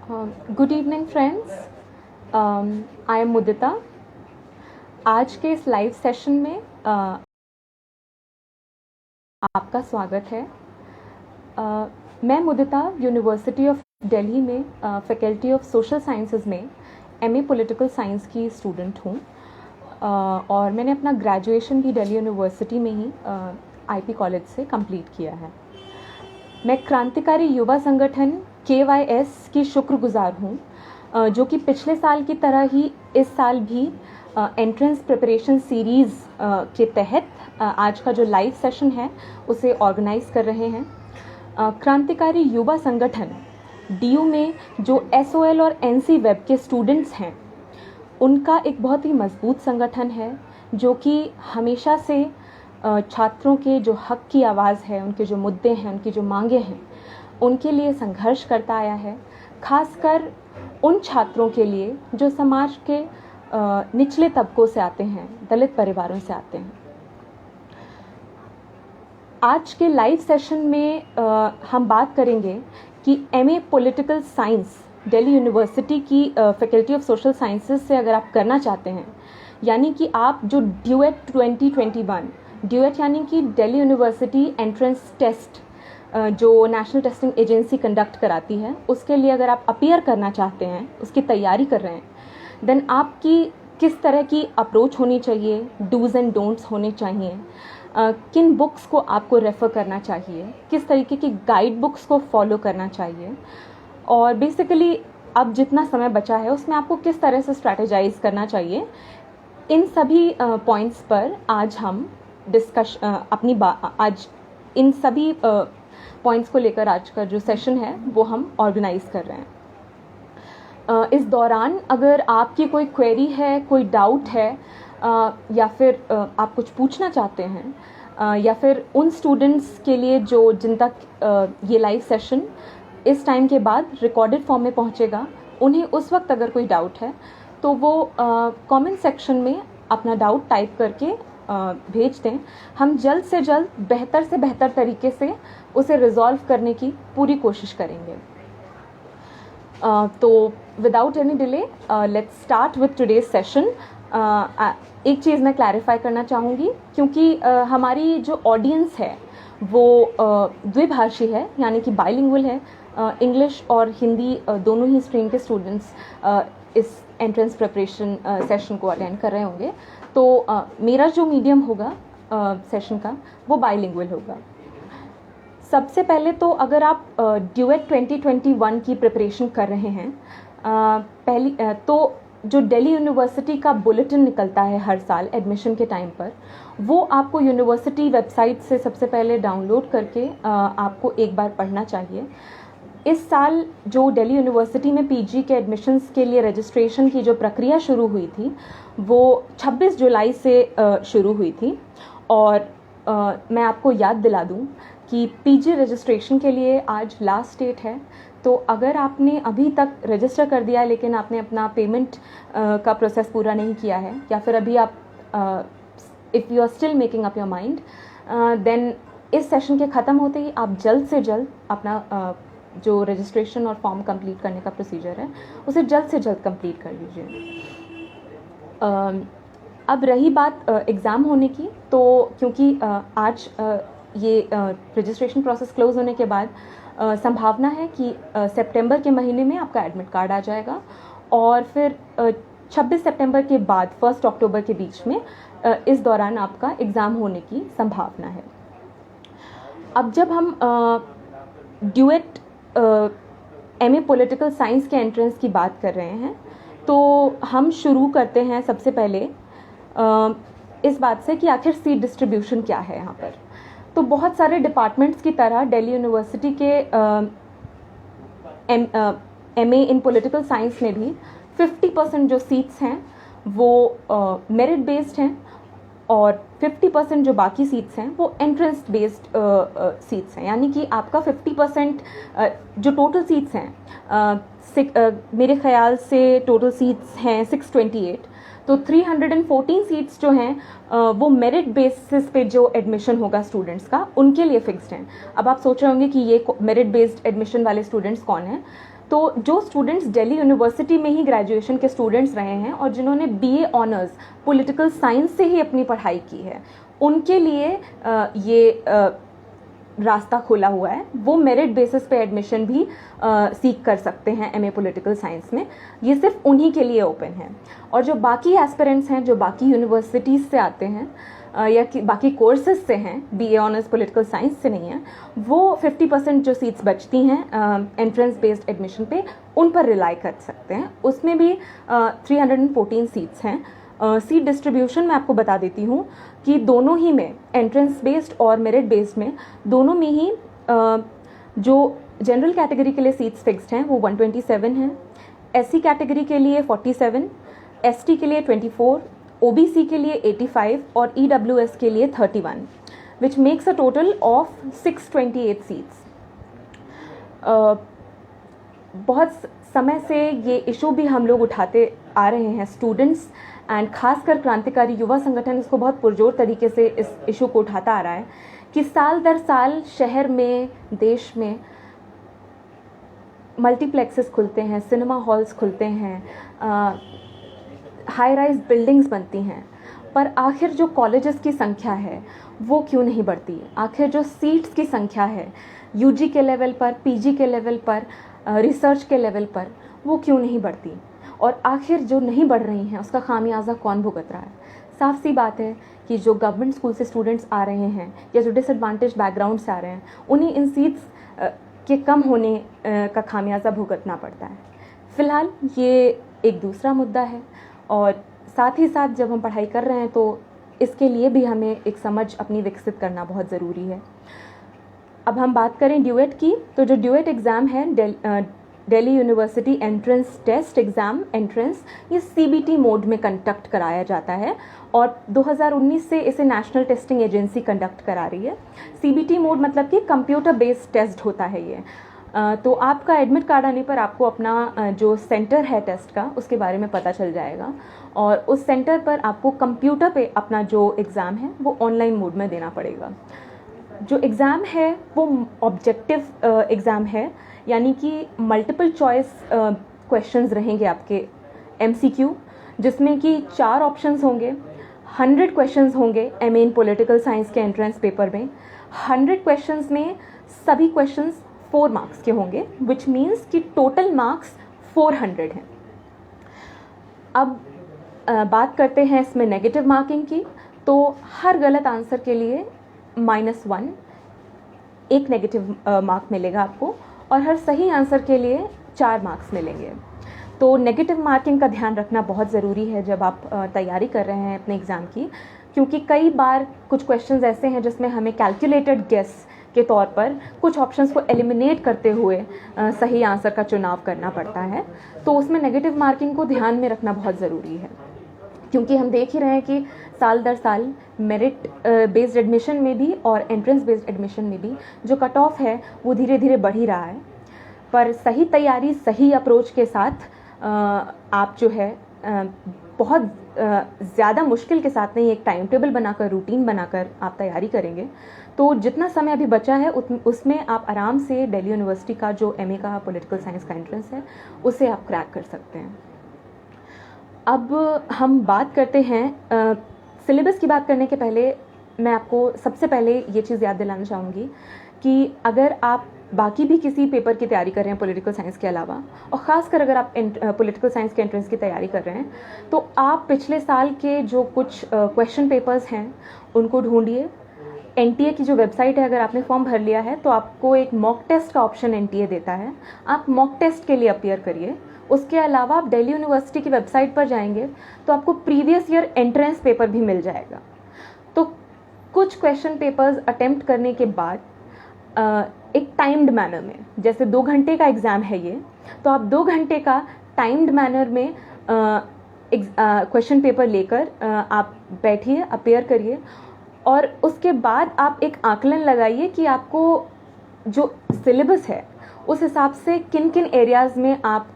Good evening friends, I am Mudita. आज के इस लाइव सेशन में आपका स्वागत है। मैं मुदिता यूनिवर्सिटी ऑफ दिल्ली में फैकल्टी ऑफ सोशल साइंसेज में एमए पॉलिटिकल साइंस की स्टूडेंट हूँ और मैंने अपना ग्रेजुएशन भी दिल्ली यूनिवर्सिटी में ही आईपी कॉलेज से कंप्लीट किया है। मैं क्रांतिकारी युवा संगठन KYS की शुक्रगुजार हूँ जो कि पिछले साल की तरह ही इस साल भी एंट्रेंस प्रिपरेशन सीरीज़ के तहत आज का जो लाइव सेशन है उसे ऑर्गेनाइज कर रहे हैं। क्रांतिकारी युवा संगठन DU में जो SOL और NC वेब के स्टूडेंट्स हैं उनका एक बहुत ही मजबूत संगठन है जो कि हमेशा से छात्रों के जो हक की आवाज़ है, उनके जो मुद्दे हैं, उनकी जो मांगे हैं, उनके लिए संघर्ष करता आया है। खासकर उन छात्रों के लिए जो समाज के निचले तबकों से आते हैं, दलित परिवारों से आते हैं। आज के लाइव सेशन में हम बात करेंगे कि MA political science Delhi university की फैकल्टी ऑफ सोशल साइंसेज से अगर आप करना चाहते हैं, यानी कि आप जो ड्यूएट 2021 ड्यूएट यानी कि दिल्ली यूनिवर्सिटी एंट्रेंस टेस्ट जो नेशनल टेस्टिंग एजेंसी कंडक्ट कराती है, उसके लिए अगर आप अपीयर करना चाहते हैं, उसकी तैयारी कर रहे हैं, देन आपकी किस तरह की अप्रोच होनी चाहिए, डूज़ एंड डोंट्स होने चाहिए, किन बुक्स को आपको रेफ़र करना चाहिए, किस तरीके की गाइड बुक्स को फॉलो करना चाहिए, और बेसिकली अब जितना समय बचा है उसमें आपको किस तरह से स्ट्रैटेजाइज करना चाहिए, इन सभी पॉइंट्स पर आज हम आज इन सभी पॉइंट्स को लेकर आज का जो सेशन है वो हम ऑर्गेनाइज कर रहे हैं। इस दौरान अगर आपकी कोई क्वेरी है, कोई डाउट है या फिर आप कुछ पूछना चाहते हैं या फिर उन स्टूडेंट्स के लिए जिन तक ये लाइव सेशन इस टाइम के बाद रिकॉर्डेड फॉर्म में पहुंचेगा, उन्हें उस वक्त अगर कोई डाउट है तो वो कमेंट सेक्शन में अपना डाउट टाइप करके भेज दें। हम जल्द से जल्द बेहतर से बेहतर तरीके से उसे रिजॉल्व करने की पूरी कोशिश करेंगे। तो without any delay let's start with today's session. एक चीज़ मैं क्लैरिफाई करना चाहूँगी, क्योंकि हमारी जो ऑडियंस है वो द्विभाषी है, यानी कि बाइलिंगुअल है। इंग्लिश और हिंदी दोनों ही स्ट्रीम के स्टूडेंट्स इस एंट्रेंस प्रिपरेशन सेशन को अटेंड कर रहे होंगे। तो मेरा जो मीडियम होगा सेशन का वो बाइलिंगुअल होगा। सबसे पहले तो अगर आप ड्यूएट 2021 की प्रिपरेशन कर रहे हैं, तो जो दिल्ली यूनिवर्सिटी का बुलेटिन निकलता है हर साल एडमिशन के टाइम पर, वो आपको यूनिवर्सिटी वेबसाइट से सबसे पहले डाउनलोड करके आपको एक बार पढ़ना चाहिए। इस साल जो दिल्ली यूनिवर्सिटी में PG के एडमिशन्स के लिए रजिस्ट्रेशन की जो प्रक्रिया शुरू हुई थी वो 26 जुलाई से शुरू हुई थी। और मैं आपको याद दिला दूं कि PG रजिस्ट्रेशन के लिए आज लास्ट डेट है। तो अगर आपने अभी तक रजिस्टर कर दिया है लेकिन आपने अपना पेमेंट का प्रोसेस पूरा नहीं किया है, या फिर अभी आप if you are still making up your mind, then इस सेशन के ख़त्म होते ही आप जल्द से जल्द अपना जो रजिस्ट्रेशन और फॉर्म कंप्लीट करने का प्रोसीजर है उसे जल्द से जल्द कंप्लीट कर लीजिए। अब रही बात एग्ज़ाम होने की, तो क्योंकि आज ये रजिस्ट्रेशन प्रोसेस क्लोज होने के बाद संभावना है कि सितंबर के महीने में आपका एडमिट कार्ड आ जाएगा और फिर 26 सितंबर के बाद 1 अक्टूबर के बीच में इस दौरान आपका एग्ज़ाम होने की संभावना है। अब जब हम ड्यूएट MA पॉलिटिकल साइंस के एंट्रेंस की बात कर रहे हैं, तो हम शुरू करते हैं सबसे पहले इस बात से कि आखिर सीट डिस्ट्रीब्यूशन क्या है यहाँ पर। तो बहुत सारे डिपार्टमेंट्स की तरह दिल्ली यूनिवर्सिटी के MA इन पॉलिटिकल साइंस में भी 50% जो सीट्स हैं वो मेरिट बेस्ड हैं और 50% जो बाकी सीट्स हैं वो एंट्रेंस बेस्ड सीट्स हैं। यानी कि आपका 50% जो टोटल सीट्स हैं, मेरे ख्याल से टोटल सीट्स हैं 628, तो 314 सीट्स जो हैं वो मेरिट बेसिस पे जो एडमिशन होगा स्टूडेंट्स का, उनके लिए फिक्स्ड हैं। अब आप सोच रहे होंगे कि ये मेरिट बेस्ड एडमिशन वाले स्टूडेंट्स कौन हैं, तो जो स्टूडेंट्स दिल्ली यूनिवर्सिटी में ही ग्रेजुएशन के स्टूडेंट्स रहे हैं और जिन्होंने बीए ऑनर्स पॉलिटिकल साइंस से ही अपनी पढ़ाई की है, उनके लिए ये रास्ता खोला हुआ है। वो मेरिट बेसिस पे एडमिशन भी सीख कर सकते हैं एमए पॉलिटिकल साइंस में। ये सिर्फ उन्हीं के लिए ओपन है। और जो बाकी एस्पिरेंट्स हैं, जो बाकी यूनिवर्सिटीज़ से आते हैं या कि बाकी कोर्सेज से हैं, बीए ऑनर्स पॉलिटिकल साइंस से नहीं है, वो 50% जो सीट्स बचती हैं एंट्रेंस बेस्ड एडमिशन पे, उन पर रिलाई कर सकते हैं। उसमें भी 314 सीट्स हैं। सीट डिस्ट्रीब्यूशन मैं आपको बता देती हूँ कि दोनों ही में, एंट्रेंस बेस्ड और मेरिट बेस्ड में, दोनों में ही जो जनरल कैटेगरी के लिए सीट्स फिक्स्ड हैं वो 127 हैं, एससी कैटेगरी के लिए 47, एसटी के लिए 24, ओबीसी के लिए 85 और ईडब्ल्यूएस के लिए 31, which makes a total of 628 seats. बहुत समय से ये इशू भी हम लोग उठाते आ रहे हैं, स्टूडेंट्स एंड खासकर क्रांतिकारी युवा संगठन इसको बहुत पुरजोर तरीके से इस इशू को उठाता आ रहा है कि साल दर साल शहर में, देश में मल्टीप्लेक्सेस खुलते हैं, सिनेमा हॉल्स खुलते हैं, हाई राइज बिल्डिंग्स बनती हैं, पर आखिर जो कॉलेजेस की संख्या है वो क्यों नहीं बढ़ती? आखिर जो सीट्स की संख्या है यूजी के लेवल पर, पीजी के लेवल पर, रिसर्च के लेवल पर, वो क्यों नहीं बढ़ती? और आखिर जो नहीं बढ़ रही हैं उसका खामियाजा कौन भुगत रहा है? साफ सी बात है कि जो गवर्नमेंट स्कूल से स्टूडेंट्स आ रहे हैं या जो डिसएडवांटेज बैकग्राउंड से आ रहे हैं, उन्हें इन सीट्स के कम होने का खामियाजा भुगतना पड़ता है। फ़िलहाल ये एक दूसरा मुद्दा है और साथ ही साथ जब हम पढ़ाई कर रहे हैं तो इसके लिए भी हमें एक समझ अपनी विकसित करना बहुत ज़रूरी है। अब हम बात करें ड्यूएट की, तो जो ड्यूएट एग्ज़ाम है, Delhi university entrance test exam entrance, ये सीबीटी मोड में कंडक्ट कराया जाता है और 2019 से इसे नेशनल टेस्टिंग एजेंसी कंडक्ट करा रही है। सीबीटी मोड मतलब कि कंप्यूटर बेस्ड टेस्ट होता है ये। तो आपका एडमिट कार्ड आने पर आपको अपना जो सेंटर है टेस्ट का, उसके बारे में पता चल जाएगा और उस सेंटर पर आपको कंप्यूटर पे अपना जो एग्ज़ाम है वो ऑनलाइन मोड में देना पड़ेगा। जो एग्ज़ाम है वो ऑब्जेक्टिव एग्ज़ाम है, यानी कि मल्टीपल चॉइस क्वेश्चंस रहेंगे आपके एमसीक्यू, जिसमें कि 4 ऑप्शंस होंगे। 100 क्वेश्चंस होंगे एमए इन पॉलिटिकल साइंस के एंट्रेंस पेपर में। 100 क्वेश्चंस में सभी क्वेश्चंस 4 मार्क्स के होंगे, विच मीन्स कि टोटल मार्क्स 400 हैं। अब बात करते हैं इसमें नेगेटिव मार्किंग की, तो हर गलत आंसर के लिए -1 एक नेगेटिव मार्क मिलेगा आपको और हर सही आंसर के लिए 4 मार्क्स मिलेंगे। तो नेगेटिव मार्किंग का ध्यान रखना बहुत ज़रूरी है जब आप तैयारी कर रहे हैं अपने एग्ज़ाम की, क्योंकि कई बार कुछ क्वेश्चंस ऐसे हैं जिसमें हमें कैलकुलेटेड गेस के तौर पर कुछ ऑप्शंस को एलिमिनेट करते हुए सही आंसर का चुनाव करना पड़ता है। तो उसमें नेगेटिव मार्किंग को ध्यान में रखना बहुत ज़रूरी है, क्योंकि हम देख ही रहे हैं कि साल दर साल मेरिट बेस्ड एडमिशन में भी और एंट्रेंस बेस्ड एडमिशन में भी जो कट ऑफ है वो धीरे धीरे बढ़ ही रहा है। पर सही तैयारी, सही अप्रोच के साथ आप जो है बहुत ज़्यादा मुश्किल के साथ नहीं, एक टाइम टेबल बनाकर, रूटीन बनाकर आप तैयारी करेंगे तो जितना समय अभी बचा है उसमें आप आराम से दिल्ली यूनिवर्सिटी का जो एमए का पॉलिटिकल साइंस का एंट्रेंस है उसे आप क्रैक कर सकते हैं। अब हम बात करते हैं सिलेबस की। बात करने के पहले मैं आपको सबसे पहले ये चीज़ याद दिलाना चाहूँगी कि अगर आप बाकी भी किसी पेपर की तैयारी कर रहे हैं पॉलिटिकल साइंस के अलावा, और ख़ासकर अगर आप पॉलिटिकल साइंस के एंट्रेंस की तैयारी कर रहे हैं, तो आप पिछले साल के जो कुछ क्वेश्चन पेपर्स हैं उनको ढूंढिए। एनटीए की जो वेबसाइट है, अगर आपने फॉर्म भर लिया है तो आपको एक मॉक टेस्ट का ऑप्शन एनटीए देता है, आप मॉक टेस्ट के लिए अपीयर करिए। उसके अलावा आप दिल्ली यूनिवर्सिटी की वेबसाइट पर जाएंगे तो आपको प्रीवियस ईयर एंट्रेंस पेपर भी मिल जाएगा। तो कुछ क्वेश्चन पेपर्स अटेम्प्ट करने के बाद एक टाइम्ड मैनर में, जैसे 2 घंटे का एग्ज़ाम है ये, तो आप 2 घंटे का टाइम्ड मैनर में क्वेश्चन पेपर लेकर आप बैठिए, अपीयर करिए और उसके बाद आप एक आकलन लगाइए कि आपको जो सिलेबस है उस हिसाब से किन किन एरियाज़ में आप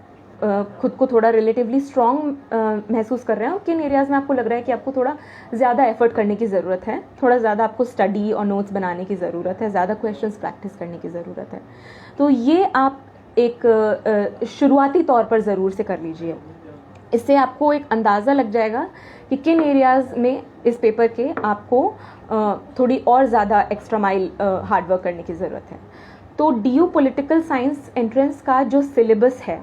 खुद को थोड़ा रिलेटिवली स्ट्रॉन्ग महसूस कर रहे हैं और किन एरियाज़ में आपको लग रहा है कि आपको थोड़ा ज़्यादा एफर्ट करने की ज़रूरत है, थोड़ा ज़्यादा आपको स्टडी और नोट्स बनाने की ज़रूरत है, ज़्यादा क्वेश्चंस प्रैक्टिस करने की ज़रूरत है। तो ये आप एक शुरुआती तौर पर ज़रूर से कर लीजिए। इससे आपको एक अंदाज़ा लग जाएगा कि किन एरियाज़ में इस पेपर के आपको थोड़ी और ज़्यादा एक्स्ट्रा माइल हार्डवर्क करने की ज़रूरत है। तो DU पॉलिटिकल साइंस एंट्रेंस का जो सिलेबस है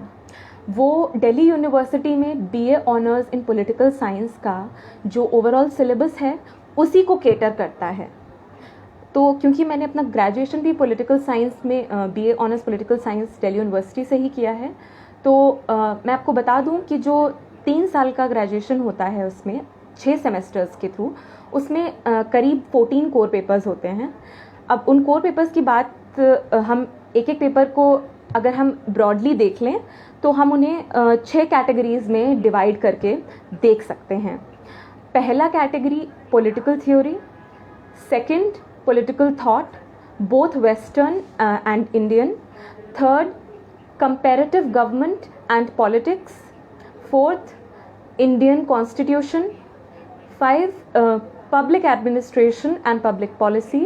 वो दिल्ली यूनिवर्सिटी में BA honours in political science का जो ओवरऑल सिलेबस है उसी को केटर करता है। तो क्योंकि मैंने अपना ग्रेजुएशन भी पॉलिटिकल साइंस में BA honours political science Delhi university से ही किया है, तो मैं आपको बता दूं कि जो 3 साल का ग्रेजुएशन होता है उसमें 6 सेमेस्टर्स के थ्रू उसमें करीब 14 कोर पेपर्स होते हैं। अब उन कोर पेपर्स की बात हम एक एक पेपर को अगर हम ब्रॉडली देख लें तो हम उन्हें 6 कैटेगरीज में डिवाइड करके देख सकते हैं। पहला category political theory, second political thought both western and Indian, third comparative government and politics, fourth Indian constitution, 5 public administration and public policy,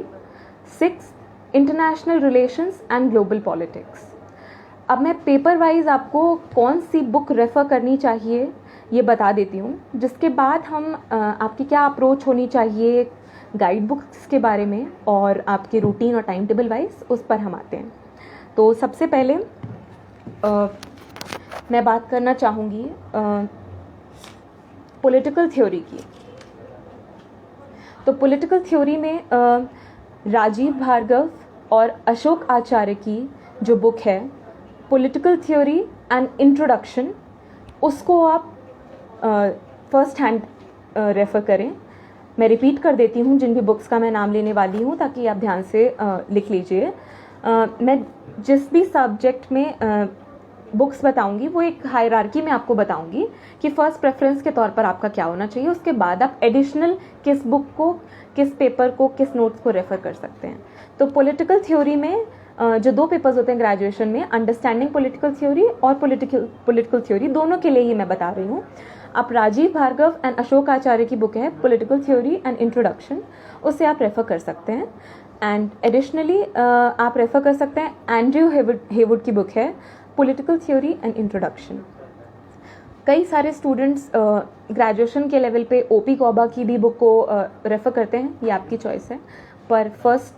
6 international relations and global politics। अब मैं पेपर वाइज आपको कौन सी book refer करनी चाहिए ये बता देती हूँ, जिसके बाद हम आपकी क्या अप्रोच होनी चाहिए गाइड बुक्स के बारे में और आपके रूटीन और टाइम टेबल वाइज उस पर हम आते हैं। तो सबसे पहले मैं बात करना चाहूँगी पॉलिटिकल थ्योरी की। तो पॉलिटिकल थ्योरी में राजीव भार्गव और अशोक आचार्य की जो बुक है पॉलिटिकल थ्योरी एंड इंट्रोडक्शन, उसको आप फर्स्ट हैंड रेफ़र करें। मैं रिपीट कर देती हूँ जिन भी बुक्स का मैं नाम लेने वाली हूँ ताकि आप ध्यान से लिख लीजिए। मैं जिस भी सब्जेक्ट में बुक्स बताऊंगी वो एक हायरार्की में आपको बताऊंगी कि फर्स्ट प्रेफरेंस के तौर पर आपका क्या होना चाहिए, उसके बाद आप एडिशनल किस बुक को, किस पेपर को, किस नोट्स को रेफ़र कर सकते हैं। तो पॉलिटिकल थ्योरी में जो 2 पेपर्स होते हैं ग्रेजुएशन में, अंडरस्टैंडिंग पॉलिटिकल थ्योरी और पॉलिटिकल थ्योरी, दोनों के लिए ही मैं बता रही हूँ। आप राजीव भार्गव एंड अशोक आचार्य की बुक है पॉलिटिकल थ्योरी एंड इंट्रोडक्शन, उससे आप रेफ़र कर सकते हैं। एंड एडिशनली आप रेफ़र कर सकते हैं एंड्रयू हेवुड की बुक है पॉलिटिकल थ्योरी एंड इंट्रोडक्शन। कई सारे स्टूडेंट्स ग्रेजुएशन के लेवल पे OP गौबा की भी बुक को रेफ़र करते हैं, ये आपकी चॉइस है, पर फर्स्ट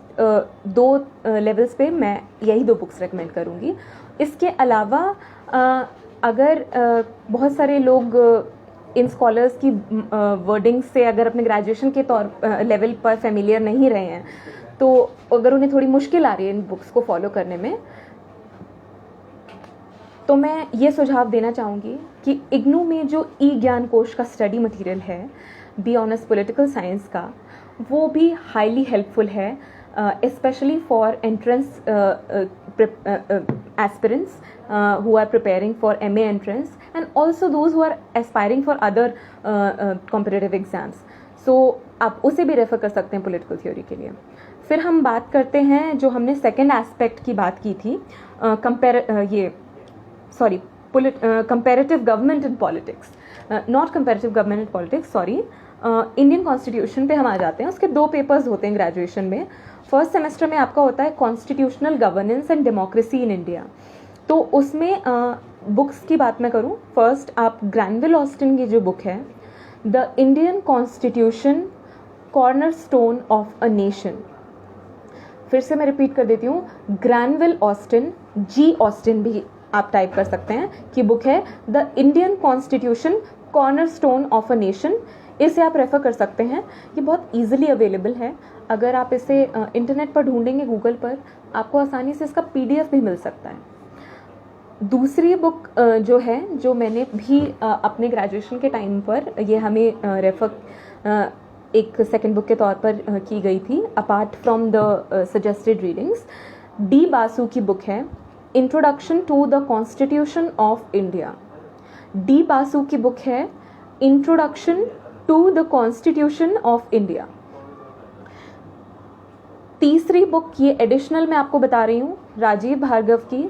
2 लेवल्स पे मैं यही 2 बुक्स रेकमेंड करूँगी। इसके अलावा अगर बहुत सारे लोग इन स्कॉलर्स की वर्डिंग से अगर अपने ग्रेजुएशन के तौर लेवल पर फेमिलियर नहीं रहे हैं, तो अगर उन्हें थोड़ी मुश्किल आ रही है इन बुक्स को फॉलो करने में, तो मैं ये सुझाव देना चाहूँगी कि इग्नू में जो ज्ञान कोश का स्टडी मटेरियल है BA ऑनर्स पॉलिटिकल साइंस का, वो भी हाईली हेल्पफुल है, especially for entrance aspirants who are preparing for MA entrance and also those who are aspiring for other competitive exams. So आप उसे भी रेफ़र कर सकते हैं पॉलिटिकल थ्योरी के लिए। फिर हम बात करते हैं जो हमने सेकेंड एस्पेक्ट की बात की थी, comparative government and politics, not comparative government and politics, sorry, Indian constitution पे हम आ जाते हैं। उसके 2 पेपर्स होते हैं ग्रेजुएशन में। फर्स्ट सेमेस्टर में आपका होता है constitutional governance and democracy in India. तो उसमें बुक्स की बात मैं करूँ, फर्स्ट आप ग्रैनविल ऑस्टिन की जो बुक है the Indian constitution cornerstone of a nation, फिर से मैं रिपीट कर देती हूँ, ग्रैनविल ऑस्टिन, G ऑस्टिन भी आप टाइप कर सकते हैं, कि बुक है the Indian constitution cornerstone of a nation. इसे आप रेफ़र कर सकते हैं, ये बहुत ईजिली अवेलेबल है। अगर आप इसे इंटरनेट पर ढूंढेंगे गूगल पर, आपको आसानी से इसका PDF भी मिल सकता है। दूसरी बुक जो है, जो मैंने भी अपने ग्रेजुएशन के टाइम पर, ये हमें रेफ़र एक सेकंड बुक के तौर पर की गई थी apart from the suggested readings, D Basu की बुक है introduction to the constitution of India. D Basu की बुक है introduction to the constitution of India. तीसरी बुक, ये एडिशनल मैं आपको बता रही हूँ, राजीव भार्गव की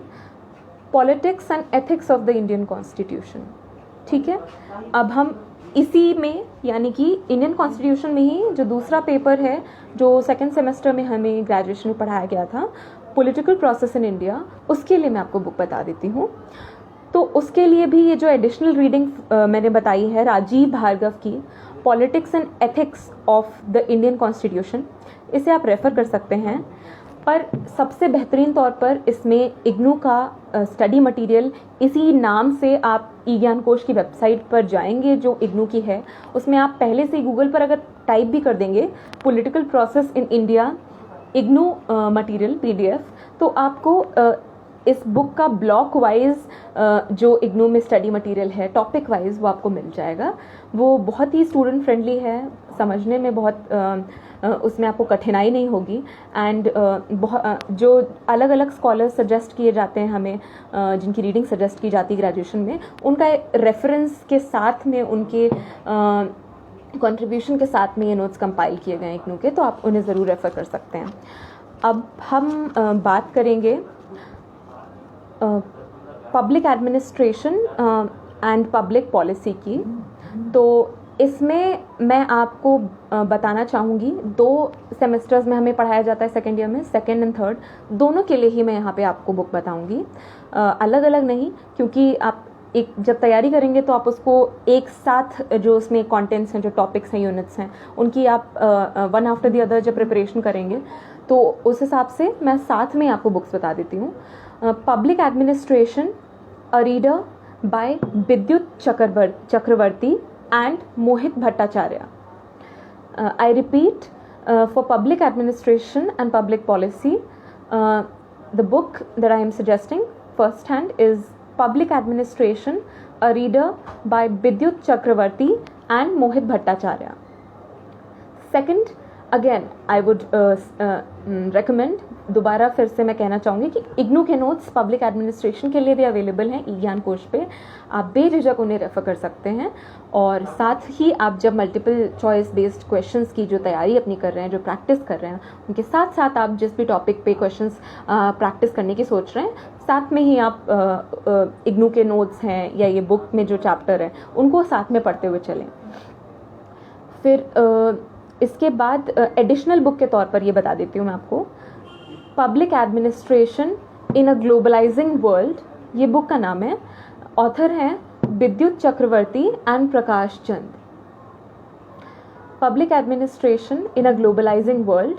politics and ethics of the Indian constitution. ठीक है, अब हम इसी में, यानी कि इंडियन कॉन्स्टिट्यूशन में ही जो दूसरा पेपर है जो सेकेंड सेमेस्टर में हमें ग्रेजुएशन में पढ़ाया गया था, पॉलिटिकल प्रोसेस इन इंडिया, उसके लिए मैं आपको बुक बता देती हूँ। तो उसके लिए भी ये जो एडिशनल रीडिंग मैंने बताई है राजीव भार्गव की politics and ethics of the Indian constitution, इसे आप रेफ़र कर सकते हैं। पर सबसे बेहतरीन तौर पर इसमें इग्नू का स्टडी मटेरियल, इसी नाम से आप ई ज्ञान कोश की वेबसाइट पर जाएंगे जो इग्नू की है, उसमें आप पहले से गूगल पर अगर टाइप भी कर देंगे political process in India IGNOU material PDF, तो आपको इस बुक का ब्लॉक वाइज जो इग्नू में स्टडी मटेरियल है टॉपिक वाइज वो आपको मिल जाएगा। वो बहुत ही स्टूडेंट फ्रेंडली है, समझने में बहुत उसमें आपको कठिनाई नहीं होगी। एंड जो अलग अलग स्कॉलर्स सजेस्ट किए जाते हैं हमें, जिनकी रीडिंग सजेस्ट की जाती है ग्रेजुएशन में, उनका रेफरेंस के साथ में, उनके कंट्रीब्यूशन के साथ में ये नोट्स कंपाइल किए गए हैं इग्नू के, तो आप उन्हें ज़रूर रेफ़र कर सकते हैं। अब हम बात करेंगे public administration and public policy की। तो इसमें मैं आपको बताना चाहूँगी, 2 सेमेस्टर्स में हमें पढ़ाया जाता है सेकेंड ईयर में, सेकेंड एंड थर्ड दोनों के लिए ही मैं यहाँ पे आपको बुक बताऊँगी, अलग अलग नहीं, क्योंकि आप एक जब तैयारी करेंगे तो आप उसको एक साथ जो उसमें कंटेंट्स हैं, जो टॉपिक्स हैं, यूनिट्स हैं, उनकी आप वन आफ्टर द अदर जब प्रिपरेशन करेंगे तो उस हिसाब से मैं साथ में आपको बुक्स बता देती हूँ। Public administration, a reader by Vidyut Chakrabarty and Mohit Bhattacharya. I repeat, for public administration and public policy, the book that I am suggesting first hand is Public Administration, a reader by Vidyut Chakravarti and Mohit Bhattacharya. Second, again I would recommend, दोबारा फिर से मैं कहना चाहूँगी कि इग्नू के notes public administration के लिए भी अवेलेबल हैं ई ज्ञान कोश पे, आप बेझिझक उन्हें रेफ़र कर सकते हैं। और साथ ही आप जब मल्टीपल चॉइस बेस्ड क्वेश्चंस की जो तैयारी अपनी कर रहे हैं, जो प्रैक्टिस कर रहे हैं, उनके साथ साथ आप जिस भी टॉपिक पे क्वेश्चंस प्रैक्टिस करने की सोच रहे हैं, साथ में ही आप इग्नू के नोट्स हैं या ये बुक में जो चैप्टर है उनको साथ में पढ़ते हुए चलें। फिर इसके बाद एडिशनल बुक के तौर पर ये बता देती हूँ मैं आपको, public administration in a globalising world, ये बुक का नाम है। ऑथर हैं Vidyut Chakravarty and Prakash Chand. Public administration in a globalising world,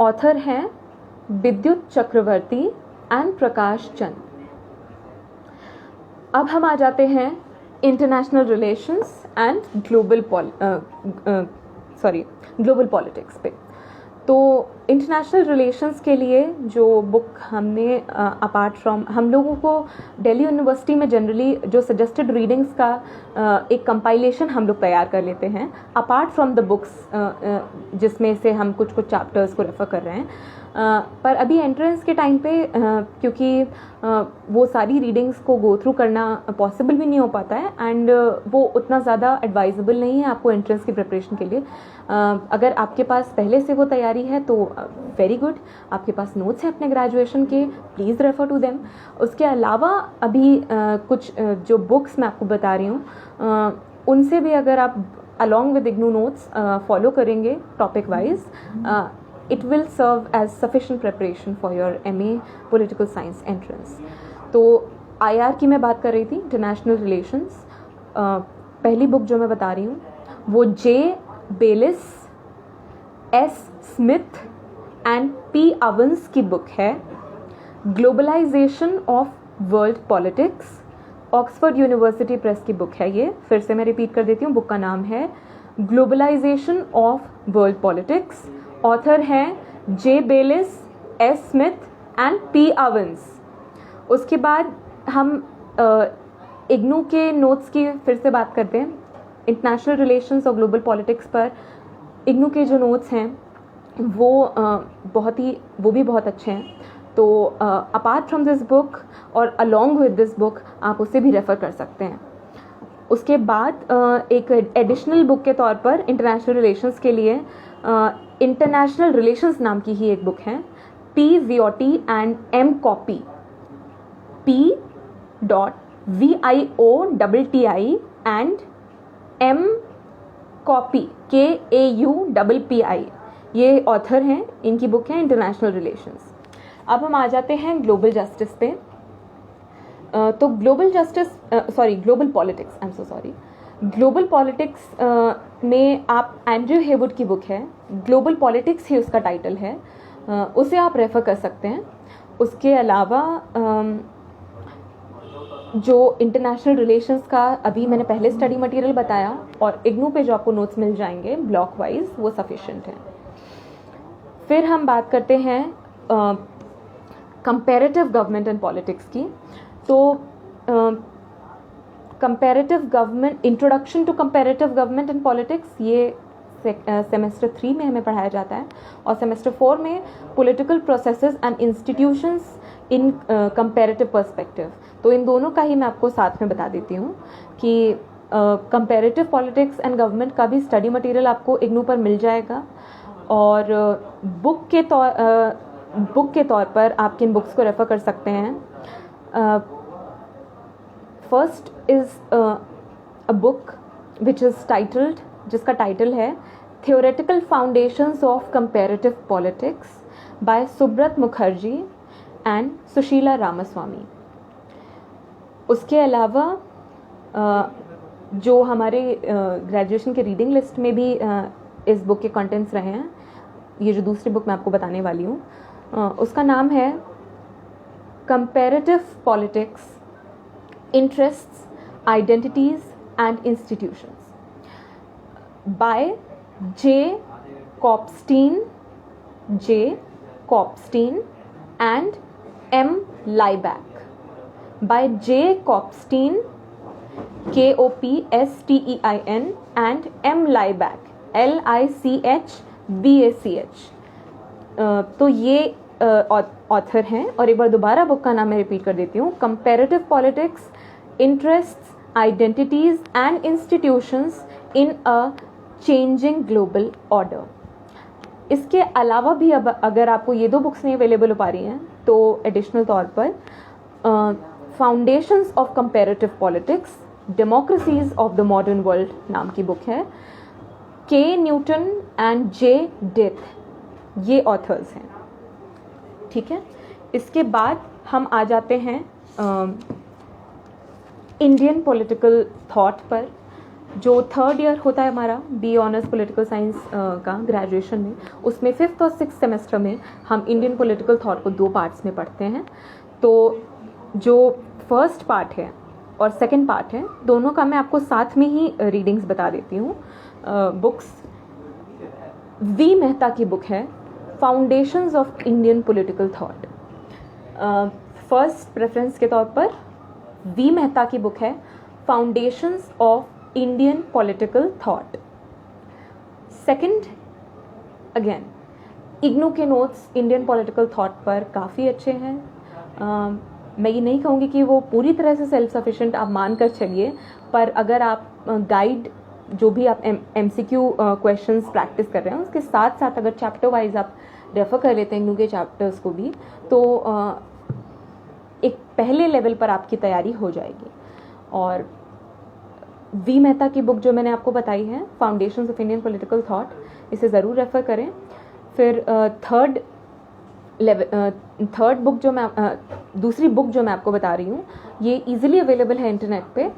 author हैं विद्युत चक्रवर्ती एंड प्रकाश चंद। अब हम आ जाते हैं international relations and global politics पे। तो इंटरनेशनल रिलेशंस के लिए जो बुक हमने अपार्ट फ्रॉम, हम लोगों को दिल्ली यूनिवर्सिटी में जनरली जो सजेस्टेड रीडिंग्स का एक कंपाइलेशन हम लोग तैयार कर लेते हैं अपार्ट फ्रॉम द बुक्स, जिसमें से हम कुछ चैप्टर्स को रेफ़र कर रहे हैं। पर अभी एंट्रेंस के टाइम पे क्योंकि वो सारी रीडिंग्स को गो थ्रू करना पॉसिबल भी नहीं हो पाता है, एंड वो उतना ज़्यादा एडवाइजेबल नहीं है आपको एंट्रेंस की प्रिपरेशन के लिए। अगर आपके पास पहले से वो तैयारी है तो वेरी गुड, आपके पास नोट्स हैं अपने ग्रेजुएशन के, प्लीज़ रेफ़र टू देम। उसके अलावा अभी कुछ जो बुक्स मैं आपको बता रही हूँ उनसे भी अगर आप along with IGNOU notes follow करेंगे topic wise, it will serve as sufficient preparation for your MA Political Science entrance। तो IR की मैं बात कर रही थी, इंटरनेशनल रिलेशंस। पहली बुक जो मैं बता रही हूँ वो J. Baylis, S. Smith and P. Ovens की बुक है, globalization of world politics. Oxford university press की बुक है ये, फिर से मैं रिपीट कर देती हूँ, बुक का नाम है globalization of world politics. Author हैं J. Baylis, S. Smith and P. Ovens। उसके बाद हम इग्नू के नोट्स की फिर से बात करते हैं। इंटरनेशनल रिलेशंस और ग्लोबल पॉलिटिक्स पर इग्नू के जो नोट्स हैं वो भी बहुत अच्छे हैं। तो अपार्ट फ्रॉम दिस बुक और अलॉन्ग विद दिस बुक आप उसे भी रेफ़र कर सकते हैं। उसके बाद एक एडिशनल बुक के तौर पर इंटरनेशनल रिलेशंस के लिए इंटरनेशनल रिलेशंस नाम की ही एक बुक है, P. Viotti and M. Coppi, P. VIOTTI and M. Coppi, KAUPPI, ये ऑथर हैं, इनकी बुक है इंटरनेशनल रिलेशंस। अब हम आ जाते हैं ग्लोबल जस्टिस पे। तो global politics, I am so sorry, global politics में आप एंड्रयू हेवुड की बुक है, ग्लोबल पॉलिटिक्स ही उसका टाइटल है, उसे आप रेफ़र कर सकते हैं। उसके अलावा जो इंटरनेशनल रिलेशंस का अभी मैंने पहले स्टडी मटेरियल बताया और इग्नू पे जो आपको नोट्स मिल जाएंगे ब्लॉक वाइज, वो सफिशिएंट है। फिर हम बात करते हैं कंपैरेटिव गवर्नमेंट एंड पॉलिटिक्स की। तो comparative government, introduction to comparative government and politics, ये सेमेस्टर 3 में हमें पढ़ाया जाता है, और सेमेस्टर 4 में political processes and institutions in comparative perspective. तो इन दोनों का ही मैं आपको साथ में बता देती हूँ कि कंपैरेटिव पॉलिटिक्स एंड गवर्नमेंट का भी स्टडी मटेरियल आपको इग्नू पर मिल जाएगा। और बुक के तौर पर आप किन बुक्स को रेफ़र कर सकते हैं? First is a book which is titled, जिसका टाइटल है theoretical foundations of comparative politics by Subrata Mukherjee and Sushila Ramaswamy. उसके अलावा जो हमारे ग्रेजुएशन के रीडिंग लिस्ट में भी इस बुक के कंटेंट्स रहे हैं, ये जो दूसरी बुक मैं आपको बताने वाली हूँ, उसका नाम है comparative politics, interests, identities and institutions by J कॉप्स्टीन and M लाइबैक। By J कॉप्स्टीन KOPSTEIN and M लाइबैक LICHBACH। तो ये ऑथर हैं। और एक बार दोबारा बुक का नाम मैं रिपीट कर देती हूँ, comparative politics, interests, identities and institutions in a changing global order. इसके अलावा भी अब अगर आपको ये दो बुक्स नहीं अवेलेबल हो पा रही हैं तो एडिशनल तौर पर foundations of comparative politics, democracies of the modern world नाम की बुक है, के न्यूटन एंड जे डेथ, ये ऑथर्स हैं। ठीक है, इसके बाद हम आ जाते हैं इंडियन पॉलिटिकल थॉट पर। जो थर्ड ईयर होता है हमारा बी ऑनर्स पॉलिटिकल साइंस का ग्रेजुएशन में, उसमें 5th और 6th सेमेस्टर में हम इंडियन पॉलिटिकल थॉट को 2 पार्ट्स में पढ़ते हैं। तो जो फर्स्ट पार्ट है और सेकंड पार्ट है, दोनों का मैं आपको साथ में ही रीडिंग्स बता देती हूँ। बुक्स वी मेहता की बुक है foundations of Indian political thought. First preference के तौर पर वी मेहता की बुक है foundations of Indian political thought. Second, again IGNOU के नोट्स इंडियन पॉलिटिकल थॉट पर काफ़ी अच्छे हैं। मैं ये नहीं कहूँगी कि वो पूरी तरह से सेल्फ सफिशिएंट आप मान कर चलिए, पर अगर आप गाइड जो भी आप MCQ क्वेश्चंस प्रैक्टिस कर रहे हैं उसके साथ साथ अगर चैप्टर वाइज आप रेफ़र कर लेते हैं इग्नू के चैप्टर्स को भी, तो एक पहले लेवल पर आपकी तैयारी हो जाएगी। और वी मेहता की बुक जो मैंने आपको बताई है foundations of Indian political thought, इसे ज़रूर रेफ़र करें। फिर दूसरी बुक जो मैं आपको बता रही हूँ, ये इजीली अवेलेबल है इंटरनेट पे,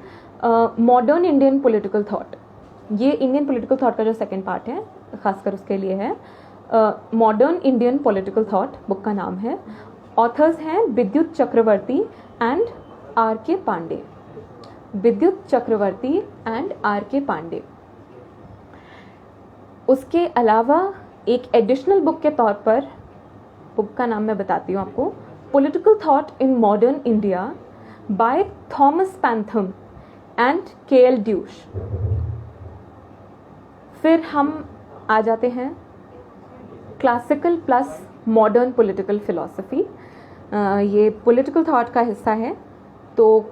मॉडर्न इंडियन पॉलिटिकल थॉट। ये इंडियन पॉलिटिकल थॉट का जो सेकंड पार्ट है, खासकर उसके लिए है। Modern Indian political thought book का नाम है। ऑथर्स हैं विद्युत चक्रवर्ती एंड R.K. पांडे। विद्युत चक्रवर्ती एंड R.K. पांडे। उसके अलावा एक एडिशनल बुक के तौर पर, बुक का नाम मैं बताती हूँ आपको, political thought in modern India by Thomas Pantham and K.L. Deutsch. फिर हम आ जाते हैं classical plus modern political philosophy. ये पॉलिटिकल थॉट का हिस्सा है। तो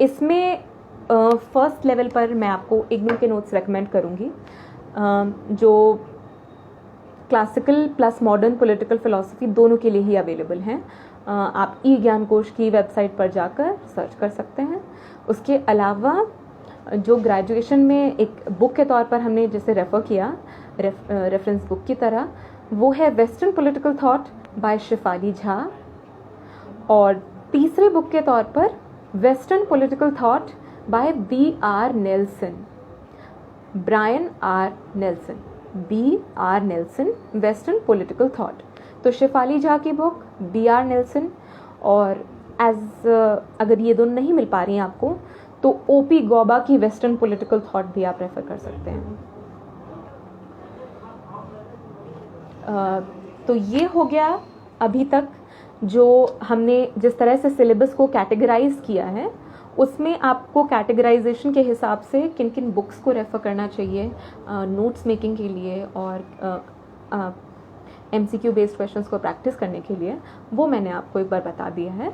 इसमें फर्स्ट लेवल पर मैं आपको इग्नू के नोट्स रेकमेंड करूँगी, जो classical plus modern political philosophy दोनों के लिए ही अवेलेबल हैं। आप ज्ञानकोश की वेबसाइट पर जाकर सर्च कर सकते हैं। उसके अलावा जो ग्रेजुएशन में एक बुक के तौर पर हमने जैसे रेफ़र किया रेफरेंस बुक की तरह, वो है western political thought by Shefali Jha और तीसरे बुक के तौर पर western political thought by B.R. Nelson, Brian R Nelson, B.R. Nelson, western political thought. तो शेफाली झा की बुक, B.R. नेल्सन, और अगर ये दोनों नहीं मिल पा रही हैं आपको तो O.P. गौबा की वेस्टर्न पॉलिटिकल थॉट भी आप रेफर कर सकते हैं। तो ये हो गया अभी तक जो हमने जिस तरह से सिलेबस को कैटेगराइज किया है, उसमें आपको कैटेगराइजेशन के हिसाब से किन किन बुक्स को रेफ़र करना चाहिए नोट्स मेकिंग के लिए और MCQ बेस्ड क्वेश्चंस को प्रैक्टिस करने के लिए, वो मैंने आपको एक बार बता दिया है।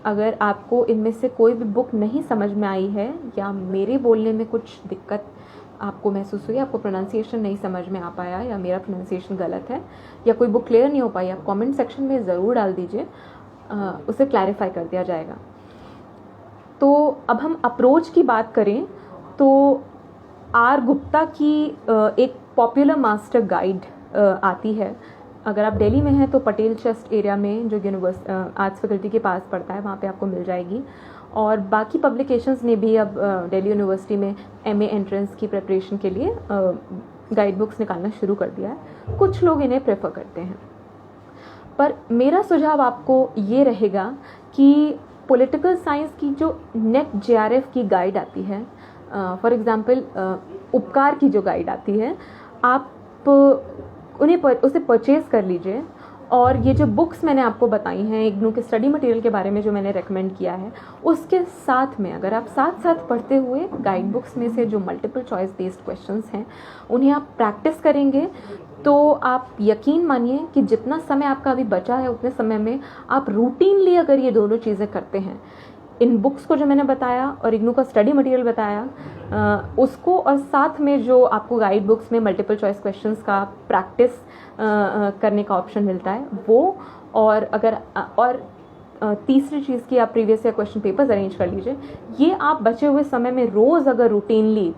अगर आपको इनमें से कोई भी बुक नहीं समझ में आई है या मेरे बोलने में कुछ दिक्कत आपको महसूस हुई, आपको प्रोनाउंसिएशन नहीं समझ में आ पाया या मेरा प्रोनाउंसिएशन गलत है या कोई बुक क्लियर नहीं हो पाई, आप कमेंट सेक्शन में ज़रूर डाल दीजिए, उसे क्लैरिफाई कर दिया जाएगा। तो अब हम अप्रोच की बात करें तो R. गुप्ता की एक पॉपुलर मास्टर गाइड आती है। अगर आप दिल्ली में हैं तो पटेल चेस्ट एरिया में जो आर्ट्स फैकल्टी के पास पड़ता है वहाँ पे आपको मिल जाएगी। और बाकी पब्लिकेशंस ने भी अब दिल्ली यूनिवर्सिटी में MA एंट्रेंस की प्रिपरेशन के लिए गाइड बुक्स निकालना शुरू कर दिया है। कुछ लोग इन्हें प्रेफर करते हैं, पर मेरा सुझाव आपको ये रहेगा कि पॉलिटिकल साइंस की जो नेट JRF की गाइड आती है, फॉर एग्जांपल उपकार की जो गाइड आती है, आप उसे परचेज़ कर लीजिए। और ये जो बुक्स मैंने आपको बताई हैं इग्नू के स्टडी मटेरियल के बारे में जो मैंने रेकमेंड किया है, उसके साथ में अगर आप साथ साथ पढ़ते हुए गाइड बुक्स में से जो मल्टीपल चॉइस बेस्ड क्वेश्चंस हैं उन्हें आप प्रैक्टिस करेंगे तो आप यकीन मानिए कि जितना समय आपका अभी बचा है उतने समय में आप रूटीनली अगर ये दोनों चीज़ें करते हैं, इन बुक्स को जो मैंने बताया और इग्नू का स्टडी मटेरियल बताया उसको, और साथ में जो आपको गाइड बुक्स में मल्टीपल चॉइस क्वेश्चंस का प्रैक्टिस करने का ऑप्शन मिलता है वो, और अगर तीसरी चीज़ की आप previous year question papers arrange कर लीजिए। ये आप बचे हुए समय में रोज़ अगर रूटीनली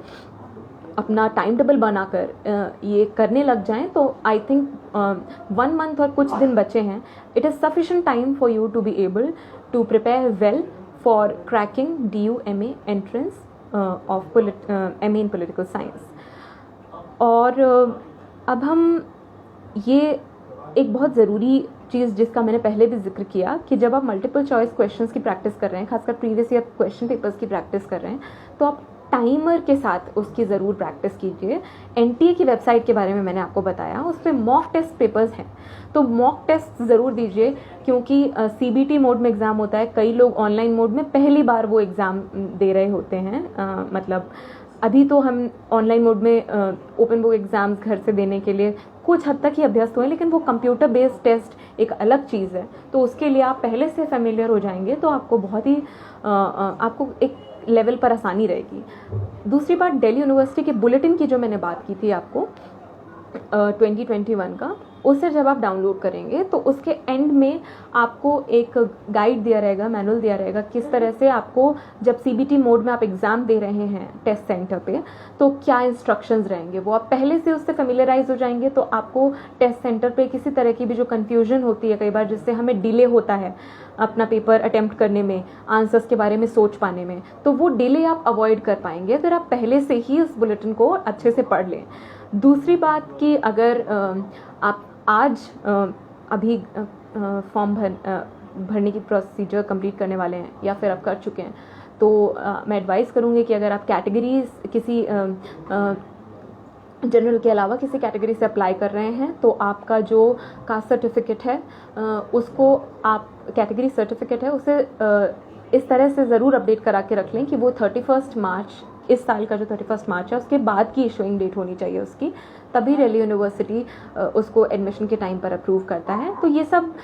अपना टाइम टेबल बनाकर ये करने लग जाएं तो आई थिंक 1 मंथ और कुछ दिन बचे हैं, it is sufficient time for you to be able to prepare well for cracking DU MA entrance of MA in political science. और अब हम ये एक बहुत ज़रूरी चीज़ जिसका मैंने पहले भी जिक्र किया कि जब आप मल्टीपल चॉइस क्वेश्चंस की प्रैक्टिस कर रहे हैं, खासकर प्रीवियस ईयर क्वेश्चन पेपर्स की प्रैक्टिस कर रहे हैं, तो आप टाइमर के साथ उसकी ज़रूर प्रैक्टिस कीजिए। NTA की वेबसाइट के बारे में मैंने आपको बताया, उस पर मॉक टेस्ट पेपर्स हैं, तो मॉक टेस्ट ज़रूर दीजिए क्योंकि CBT मोड में एग्ज़ाम होता है। कई लोग ऑनलाइन मोड में पहली बार वो एग्ज़ाम दे रहे होते हैं, मतलब अभी तो हम ऑनलाइन मोड में ओपन बुक एग्ज़ाम्स घर से देने के लिए कुछ हद तक ही अभ्यस्त हुए, लेकिन वो कंप्यूटर बेस्ड टेस्ट एक अलग चीज़ है, तो उसके लिए आप पहले से फेमिलियर हो जाएंगे तो आपको बहुत ही आपको एक लेवल पर आसानी रहेगी। दूसरी बात, दिल्ली यूनिवर्सिटी के बुलेटिन की जो मैंने बात की थी आपको 2021 का, उसे जब आप डाउनलोड करेंगे तो उसके एंड में आपको एक गाइड दिया रहेगा, मैनुअल दिया रहेगा किस तरह से आपको जब CBT मोड में आप एग्ज़ाम दे रहे हैं टेस्ट सेंटर पे तो क्या इंस्ट्रक्शंस रहेंगे, वो आप पहले से उससे फेमिलियराइज हो जाएंगे तो आपको टेस्ट सेंटर पे किसी तरह की भी जो कन्फ्यूजन होती है कई बार, जिससे हमें डिले होता है अपना पेपर अटेम्प्ट करने में, आंसर्स के बारे में सोच पाने में, तो वो डिले आप अवॉइड कर पाएंगे अगर आप पहले से ही उस बुलेटिन को अच्छे से पढ़ लें। दूसरी बात कि अगर आप आज अभी फॉर्म भरने की प्रोसीजर कंप्लीट करने वाले हैं या फिर आप कर चुके हैं, तो मैं एडवाइस करूँगी कि अगर आप कैटेगरीज किसी जनरल के अलावा किसी कैटेगरी से अप्लाई कर रहे हैं तो आपका जो कास्ट सर्टिफिकेट है उसको आप कैटेगरी सर्टिफिकेट है उसे इस तरह से ज़रूर अपडेट करा के रख लें कि वो 31 मार्च, इस साल का जो 31 मार्च है उसके बाद की इशूइंग डेट होनी चाहिए उसकी, तभी दिल्ली यूनिवर्सिटी उसको एडमिशन के टाइम पर अप्रूव करता है। तो ये सब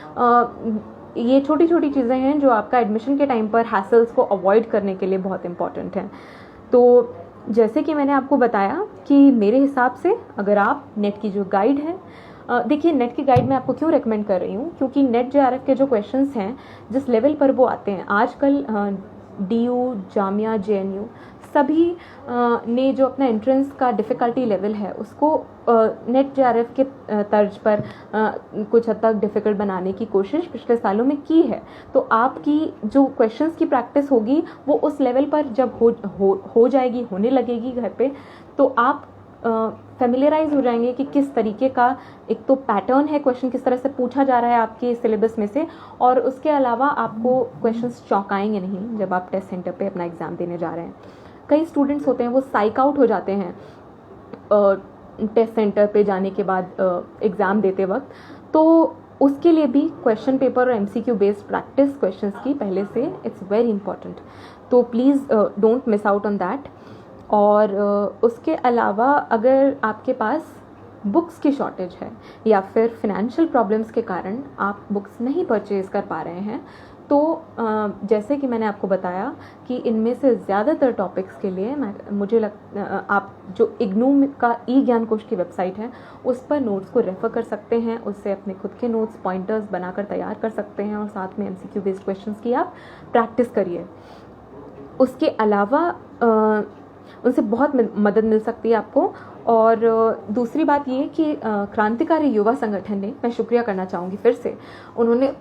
ये छोटी छोटी चीज़ें हैं जो आपका एडमिशन के टाइम पर हैसल्स को अवॉइड करने के लिए बहुत इंपॉर्टेंट हैं। तो जैसे कि मैंने आपको बताया कि मेरे हिसाब से अगर आप नेट की जो गाइड है, देखिए नेट की गाइड मैं आपको क्यों रेकमेंड कर रही हूँ, क्योंकि नेट JRF के जो क्वेश्चंस हैं जिस लेवल पर वो आते हैं आजकल DU, जामिया, JNU सभी ने जो अपना एंट्रेंस का डिफ़िकल्टी लेवल है उसको नेट JRF के तर्ज पर कुछ हद तक डिफ़िकल्ट बनाने की कोशिश पिछले सालों में की है। तो आपकी जो क्वेश्चंस की प्रैक्टिस होगी वो उस लेवल पर जब हो जाएगी, होने लगेगी घर पे, तो आप फेमिलियराइज हो जाएंगे कि किस तरीके का एक तो पैटर्न है, क्वेश्चन किस तरह से पूछा जा रहा है आपके सिलेबस में से, और उसके अलावा आपको क्वेश्चंस चौंकाएंगे नहीं जब आप टेस्ट सेंटर पे अपना एग्ज़ाम देने जा रहे हैं। कई स्टूडेंट्स होते हैं वो साइक आउट हो जाते हैं टेस्ट सेंटर पे जाने के बाद एग्ज़ाम देते वक्त, तो उसके लिए भी क्वेश्चन पेपर और MCQ बेस्ड प्रैक्टिस क्वेश्चंस की पहले से इट्स वेरी इंपॉर्टेंट। तो please don't miss out on that. और उसके अलावा अगर आपके पास बुक्स की शॉर्टेज है या फिर फिनेंशियल प्रॉब्लम्स के कारण आप बुक्स नहीं परचेज़ कर पा रहे हैं, तो जैसे कि मैंने आपको बताया कि इनमें से ज़्यादातर टॉपिक्स के लिए आप जो इग्नू का ज्ञान कोश की वेबसाइट है उस पर नोट्स को रेफ़र कर सकते हैं, उससे अपने खुद के नोट्स पॉइंटर्स बनाकर तैयार कर सकते हैं और साथ में MCQ बेस्ड क्वेश्चंस की आप प्रैक्टिस करिए। उसके अलावा उनसे बहुत मदद मिल सकती है आपको। और दूसरी बात ये कि क्रांतिकारी युवा संगठन ने, मैं शुक्रिया करना चाहूँगी फिर से, उन्होंने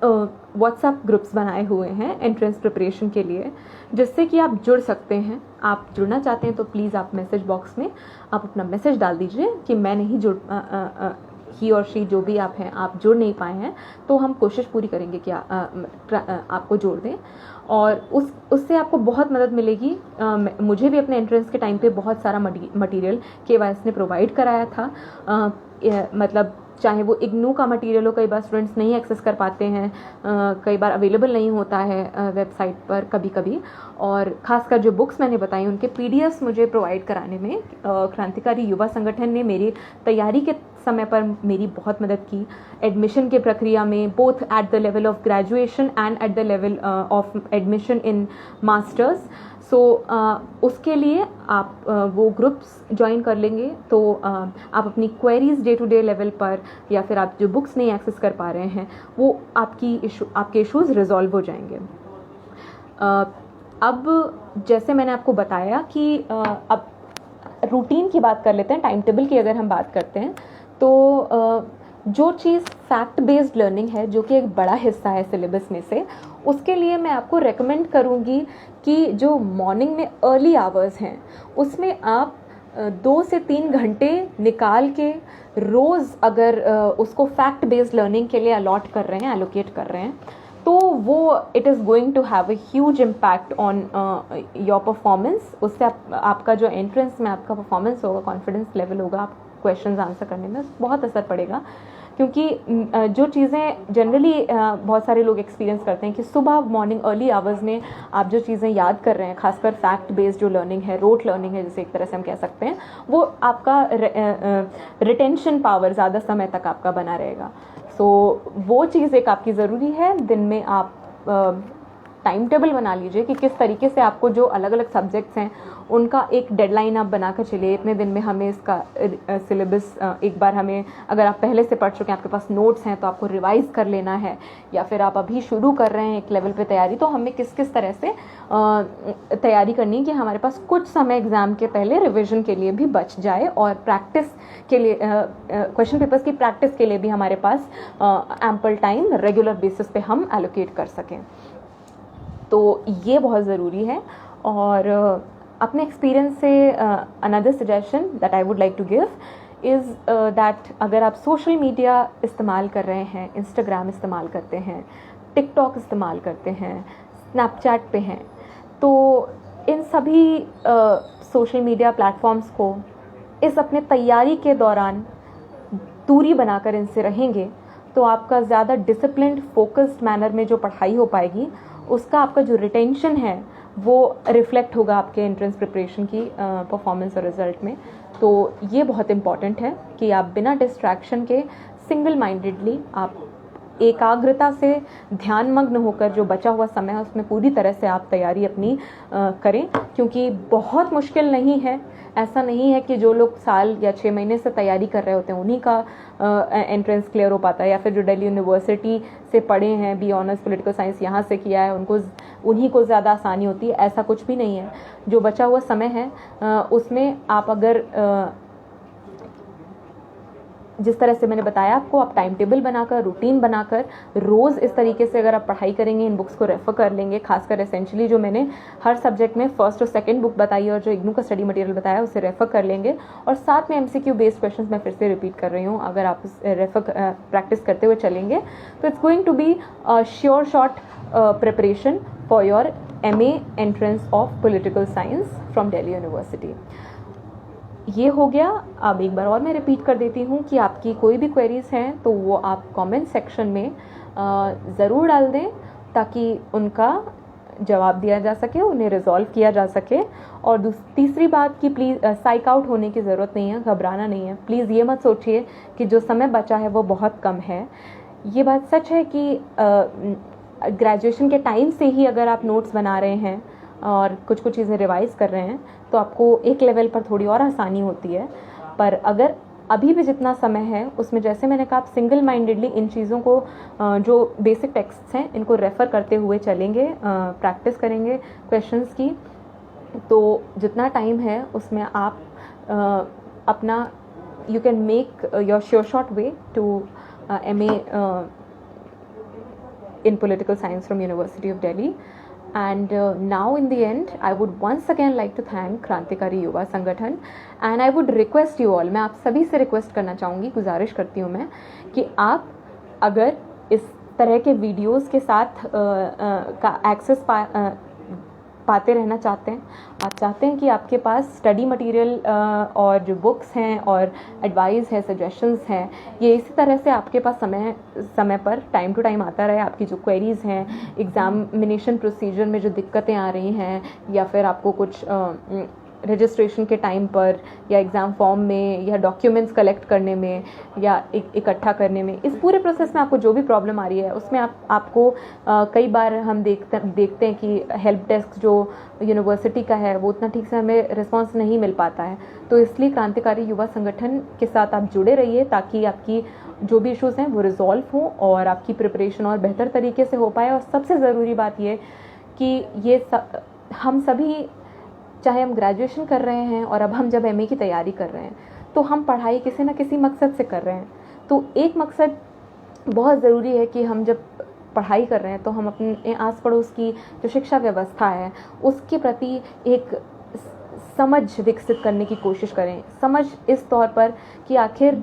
व्हाट्सएप ग्रुप्स बनाए हुए हैं एंट्रेंस प्रिपरेशन के लिए, जिससे कि आप जुड़ सकते हैं। आप जुड़ना चाहते हैं तो प्लीज़ आप मैसेज बॉक्स में आप अपना मैसेज डाल दीजिए कि मैं नहीं जुड़ ही और शी जो भी आप हैं आप जुड़ नहीं पाए हैं, तो हम कोशिश पूरी करेंगे कि आपको जोड़ दें। और उससे आपको बहुत मदद मिलेगी। मुझे भी अपने एंट्रेंस के टाइम पे बहुत सारा मटेरियल KYS ने प्रोवाइड कराया था। मतलब चाहे वो इग्नू का मटेरियल हो, कई बार स्टूडेंट्स नहीं एक्सेस कर पाते हैं, कई बार अवेलेबल नहीं होता है वेबसाइट पर कभी कभी, और ख़ासकर जो बुक्स मैंने बताई उनके PDFs मुझे प्रोवाइड कराने में क्रांतिकारी युवा संगठन ने मेरी तैयारी के समय पर मेरी बहुत मदद की। एडमिशन के प्रक्रिया में both at the level of graduation and at the level of admission in masters. So उसके लिए आप वो ग्रुप्स ज्वाइन कर लेंगे तो आप अपनी queries day to day level पर या फिर आप जो बुक्स नहीं एक्सेस कर पा रहे हैं वो आपके इश्यूज़ रिजॉल्व हो जाएंगे। अब जैसे मैंने आपको बताया कि अब रूटीन की बात कर लेते हैं, टाइम टेबल की अगर हम बात करते हैं तो जो चीज़ फैक्ट बेस्ड लर्निंग है जो कि एक बड़ा हिस्सा है सिलेबस में से, उसके लिए मैं आपको रेकमेंड करूँगी कि जो मॉर्निंग में अर्ली आवर्स हैं उसमें आप 2 से 3 घंटे निकाल के रोज़ अगर उसको फैक्ट बेस्ड लर्निंग के लिए अलॉट कर रहे हैं, एलोकेट कर रहे हैं, तो वो it is going to have a huge impact on your performance. उससे आपका जो एंट्रेंस में आपका परफॉर्मेंस होगा, कॉन्फिडेंस लेवल होगा, आप क्वेश्चंस आंसर करने में बहुत असर पड़ेगा। क्योंकि जो चीज़ें जनरली बहुत सारे लोग एक्सपीरियंस करते हैं कि सुबह मॉर्निंग अर्ली आवर्स में आप जो चीज़ें याद कर रहे हैं, खासकर फैक्ट बेस्ड जो लर्निंग है, रोट लर्निंग है जिसे एक तरह से हम कह सकते हैं, वो आपका रिटेंशन पावर ज़्यादा समय तक आपका बना रहेगा। सो वो चीज़ एक आपकी ज़रूरी है। दिन में आप टाइम टेबल बना लीजिए कि किस तरीके से आपको जो अलग अलग सब्जेक्ट्स हैं उनका एक डेडलाइन आप बनाकर चलिए। इतने दिन में हमें इसका सिलेबस एक बार हमें, अगर आप पहले से पढ़ चुके हैं, आपके पास नोट्स हैं, तो आपको रिवाइज़ कर लेना है, या फिर आप अभी शुरू कर रहे हैं एक लेवल पे तैयारी, तो हमें किस किस तरह से तैयारी करनी है कि हमारे पास कुछ समय एग्ज़ाम के पहले रिविज़न के लिए भी बच जाए और प्रैक्टिस के लिए क्वेश्चन पेपर्स की प्रैक्टिस के लिए भी हमारे पास एम्पल टाइम रेगुलर बेसिस पे हम एलोकेट कर सकें। तो ये बहुत ज़रूरी है। और अपने एक्सपीरियंस से another suggestion that I would like to give is that अगर आप सोशल मीडिया इस्तेमाल कर रहे हैं, इंस्टाग्राम इस्तेमाल करते हैं, टिकटॉक इस्तेमाल करते हैं, स्नैपचैट पे हैं, तो इन सभी सोशल मीडिया प्लेटफॉर्म्स को इस अपने तैयारी के दौरान दूरी बनाकर इनसे रहेंगे तो आपका ज़्यादा डिसिप्लिन्ड फोकस्ड मैनर में जो पढ़ाई हो पाएगी उसका आपका जो रिटेंशन है वो रिफ्लेक्ट होगा आपके एंट्रेंस प्रिपरेशन की परफॉर्मेंस और रिजल्ट में। तो ये बहुत इम्पॉर्टेंट है कि आप बिना डिस्ट्रैक्शन के सिंगल माइंडेडली आप एकाग्रता से ध्यानमग्न होकर जो बचा हुआ समय है उसमें पूरी तरह से आप तैयारी अपनी करें, क्योंकि बहुत मुश्किल नहीं है। ऐसा नहीं है कि जो लोग साल या 6 महीने से तैयारी कर रहे होते हैं उन्हीं का एंट्रेंस क्लियर हो पाता है, या फिर जो दिल्ली यूनिवर्सिटी से पढ़े हैं, बी ऑनर्स पॉलिटिकल साइंस यहाँ से किया है, उन्हीं को ज़्यादा आसानी होती है। ऐसा कुछ भी नहीं है। जो बचा हुआ समय है उसमें आप अगर जिस तरह से मैंने बताया आपको, आप टाइम टेबल बनाकर, रूटीन बनाकर रोज़ इस तरीके से अगर आप पढ़ाई करेंगे, इन बुक्स को रेफ़र कर लेंगे, खासकर एसेंशियली जो मैंने हर सब्जेक्ट में फर्स्ट और सेकंड बुक बताई और जो इग्नू का स्टडी मटेरियल बताया उसे रेफ़र कर लेंगे, और साथ में MCQ बेस्ड क्वेश्चंस मैं फिर से रिपीट कर रही हूँ, अगर आप प्रैक्टिस करते हुए चलेंगे तो it's going to be sure short preparation for your MA entrance of political science from Delhi university. ये हो गया। अब एक बार और मैं रिपीट कर देती हूँ कि आपकी कोई भी क्वेरीज़ हैं तो वो आप कमेंट सेक्शन में ज़रूर डाल दें, ताकि उनका जवाब दिया जा सके, उन्हें रिजॉल्व किया जा सके। और तीसरी बात कि प्लीज़ साइक आउट होने की ज़रूरत नहीं है, घबराना नहीं है। प्लीज़ ये मत सोचिए कि जो समय बचा है वो बहुत कम है। ये बात सच है कि ग्रेजुएशन के टाइम से ही अगर आप नोट्स बना रहे हैं और कुछ कुछ चीज़ें रिवाइज़ कर रहे हैं तो आपको एक लेवल पर थोड़ी और आसानी होती है। पर अगर अभी भी जितना समय है उसमें, जैसे मैंने कहा, आप सिंगल माइंडेडली इन चीज़ों को जो बेसिक टेक्स्ट्स हैं इनको रेफ़र करते हुए चलेंगे, प्रैक्टिस करेंगे क्वेश्चंस की, तो जितना टाइम है उसमें आप अपना you can make your sure short way to MA in political science from University of Delhi. And now in the end I would once again like to thank क्रांतिकारी युवा संगठन, and I would request you all, मैं आप सभी से request करना चाहूँगी, गुजारिश करती हूँ मैं, कि आप अगर इस तरह के वीडियोस के साथ का एक्सेस पाते रहना चाहते हैं, आप चाहते हैं कि आपके पास स्टडी मटेरियल और जो बुक्स हैं और एडवाइस है, सजेशंस हैं, ये इसी तरह से आपके पास समय पर टाइम टू टाइम आता रहे। आपकी जो क्वेरीज़ हैं, एग्ज़ामिनेशन प्रोसीजर में जो दिक्कतें आ रही हैं, या फिर आपको कुछ रजिस्ट्रेशन के टाइम पर या एग्ज़ाम फॉर्म में या डॉक्यूमेंट्स कलेक्ट करने में या इकट्ठा करने में, इस पूरे प्रोसेस में आपको जो भी प्रॉब्लम आ रही है उसमें आपको कई बार हम देखते हैं कि हेल्प डेस्क जो यूनिवर्सिटी का है वो उतना ठीक से हमें रिस्पांस नहीं मिल पाता है। तो इसलिए क्रांतिकारी युवा संगठन के साथ आप जुड़े रहिए, ताकि आपकी जो भी इश्यूज़ हैं वो रिजॉल्व हों और आपकी प्रिपरेशन और बेहतर तरीके से हो पाए। और सबसे ज़रूरी बात ये कि हम सभी, चाहे हम ग्रेजुएशन कर रहे हैं और अब हम जब MA की तैयारी कर रहे हैं, तो हम पढ़ाई किसी न किसी मकसद से कर रहे हैं। तो एक मकसद बहुत ज़रूरी है कि हम जब पढ़ाई कर रहे हैं तो हम अपने आस पड़ोस की जो शिक्षा व्यवस्था है उसके प्रति एक समझ विकसित करने की कोशिश करें। समझ इस तौर पर कि आखिर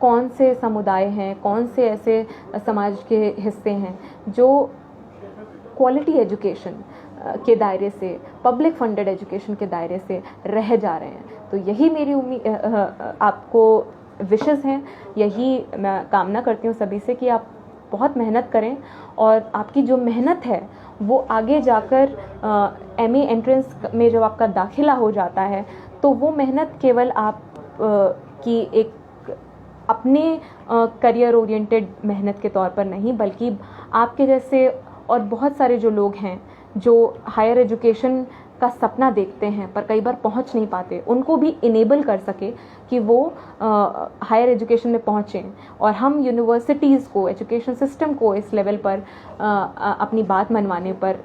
कौन से समुदाय हैं, कौन से ऐसे समाज के हिस्से हैं जो क्वालिटी एजुकेशन के दायरे से, पब्लिक फंडेड एजुकेशन के दायरे से रह जा रहे हैं। तो यही मेरी उम्मीद आपको विशेस हैं, यही मैं कामना करती हूँ सभी से कि आप बहुत मेहनत करें और आपकी जो मेहनत है वो आगे जाकर MA एंट्रेंस में जब आपका दाखिला हो जाता है तो वो मेहनत केवल आप की एक अपने करियर ओरिएंटेड मेहनत के तौर पर नहीं, बल्कि आपके जैसे और बहुत सारे जो लोग हैं जो हायर एजुकेशन का सपना देखते हैं पर कई बार पहुंच नहीं पाते, उनको भी इनेबल कर सके कि वो हायर एजुकेशन में पहुँचें, और हम यूनिवर्सिटीज़ को, एजुकेशन सिस्टम को इस लेवल पर अपनी बात मनवाने पर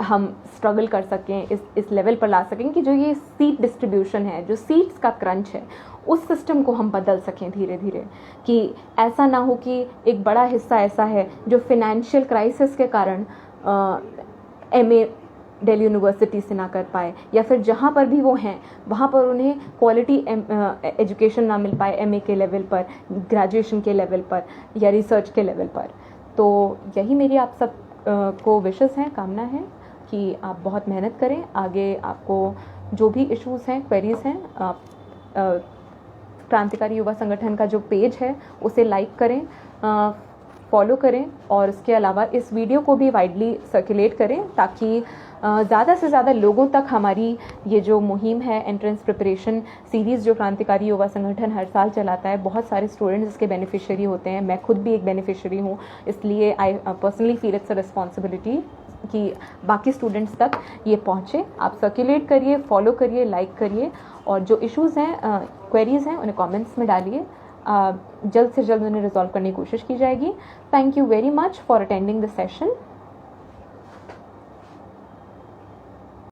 हम स्ट्रगल कर सकें, इस लेवल पर ला सकें कि जो ये सीट डिस्ट्रीब्यूशन है, जो सीट्स का क्रंच है, उस सिस्टम को हम बदल सकें धीरे धीरे। कि ऐसा ना हो कि एक बड़ा हिस्सा ऐसा है जो फिनेंशियल क्राइसिस के कारण MA दिल्ली यूनिवर्सिटी से ना कर पाए, या फिर जहाँ पर भी वो हैं वहाँ पर उन्हें क्वालिटी एजुकेशन ना मिल पाए MA के लेवल पर, ग्रेजुएशन के लेवल पर या रिसर्च के लेवल पर। तो यही मेरी आप सब को विशेस हैं, कामना है कि आप बहुत मेहनत करें। आगे आपको जो भी इश्यूज़ हैं, क्वेरीज़ हैं, आप क्रांतिकारी युवा संगठन का जो पेज है उसे लाइक करें, फॉलो करें, और इसके अलावा इस वीडियो को भी वाइडली सर्कुलेट करें ताकि ज़्यादा से ज़्यादा लोगों तक हमारी ये जो मुहिम है एंट्रेंस प्रिपरेशन सीरीज़ जो क्रांतिकारी युवा संगठन हर साल चलाता है, बहुत सारे स्टूडेंट्स इसके बेनिफिशियरी होते हैं, मैं खुद भी एक बेनिफिशियरी हूँ, इसलिए I personally feel it's a responsibility कि बाकी स्टूडेंट्स तक ये पहुँचे। आप सर्कुलेट करिए, फॉलो करिए, लाइक करिए, और जो इश्यूज़ हैं, क्वेरीज़ हैं, उन्हें कमेंट्स में डालिए। जल्द से जल्द उन्हें रिजॉल्व करने की कोशिश की जाएगी। Thank you very much for attending the session.